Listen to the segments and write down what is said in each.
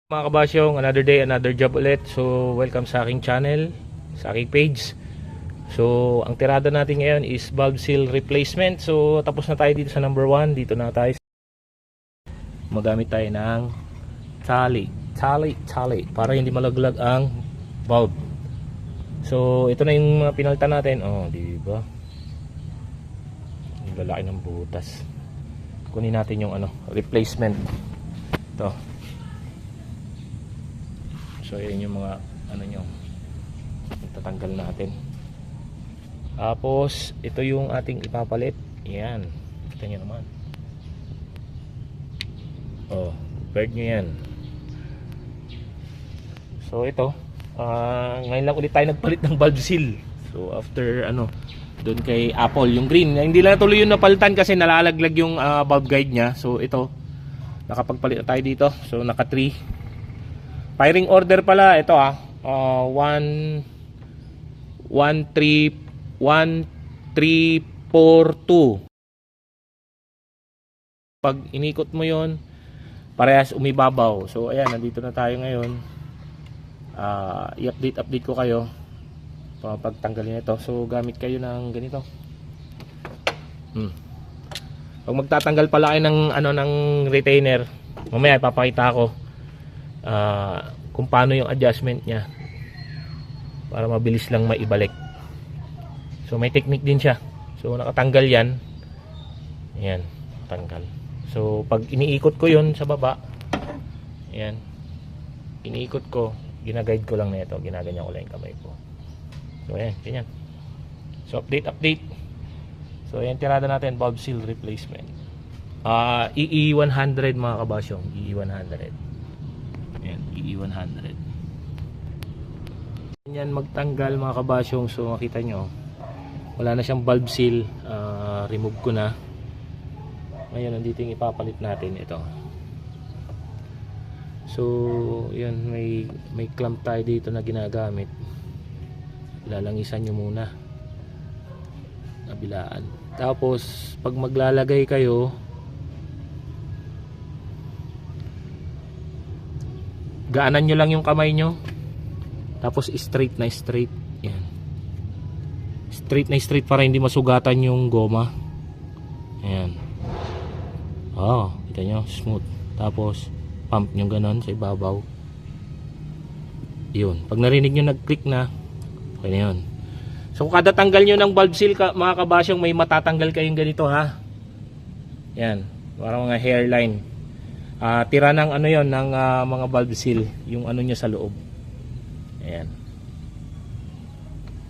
Mga kabasyong, another day, another job ulit. So, welcome sa aking channel, sa aking page. So, ang tirada natin ngayon is valve seal replacement. So, tapos na tayo dito sa number 1. Dito na tayo. Magamit tayo ng tali para hindi malaglag ang valve. So, ito na yung mga pinalitan natin. Oh, di ba? Ang lalaki ng butas. Kunin natin yung replacement. Ito. So ayan yung mga nyo, tatanggal natin. Tapos ito yung ating ipapalit. Ayan, kita nyo naman. Oh, bird nyo yan. So ito, ngayon lang ulit tayo nagpalit ng valve seal. So after doon kay Apple, yung green, hindi lang natuloy yung napalitan kasi nalalaglag yung valve guide nya. So ito, nakapagpalit na tayo dito. So naka 3. Firing order pala ito 1-3-4-2. Pag inikot mo yon, parehas umibabaw. So ayan, nandito na tayo ngayon. I-update ko kayo pagtanggalin ito. So gamit kayo ng ganito. Pag magtatanggal pala kayo ng retainer, mamaya ipapakita ko kung paano yung adjustment nya para mabilis lang maibalik. So may technique din siya. So nakatanggal yan. Ayan, nakatanggal. So pag iniikot ko yun sa baba, ayan, iniikot ko, ginaguide ko lang na ito, ginaganyan ko lang yung kamay ko. So ayan, ganyan. So update. So ayan, tirada natin, valve seal replacement. EE100 mga kabasyong, EE100. Ayan, EE100. Yan magtanggal mga kabasyong. So makita nyo, wala na siyang valve seal. Remove ko na. Ngayon nandito yung ipapalit natin. Ito. So yun, may clamp tayo dito na ginagamit. Lalangisan nyo muna, kabilaan. Tapos pag maglalagay kayo, gaanan nyo lang yung kamay nyo. Tapos straight na straight. Yan. Straight na straight para hindi masugatan yung goma. Ayan. Kita nyo, smooth. Tapos pump nyo ganon sa ibabaw. Yun. Pag narinig nyo nag-click na, okay na yun. So kada tanggal nyo ng valve seal, mga kabasyong, may matatanggal kayong ganito ha. Yan. Parang mga hairline. Tira ng yon ng mga valve seal, yung nyo sa loob. Ayan.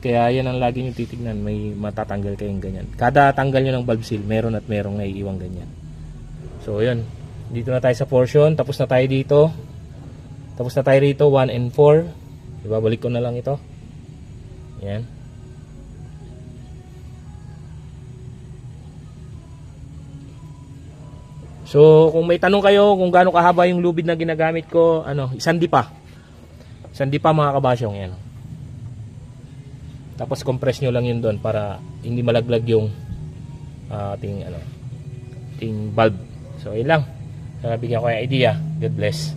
Kaya yan ang lagi nyo titignan, may matatanggal kayong ganyan. Kada tanggal nyo ng valve seal, meron at merong naiiwang ganyan. So yun, dito na tayo sa portion. Tapos na tayo dito. Tapos na tayo rito, 1 and 4. Ibabalik ko na lang ito. Ayan. So kung may tanong kayo kung gaano kahaba yung lubid na ginagamit ko, isang dipa mga kabasyong. Yan. Tapos compress nyo lang yun doon para hindi malaglag yung ating valve. So yun lang, bigyan ko yung idea. God bless.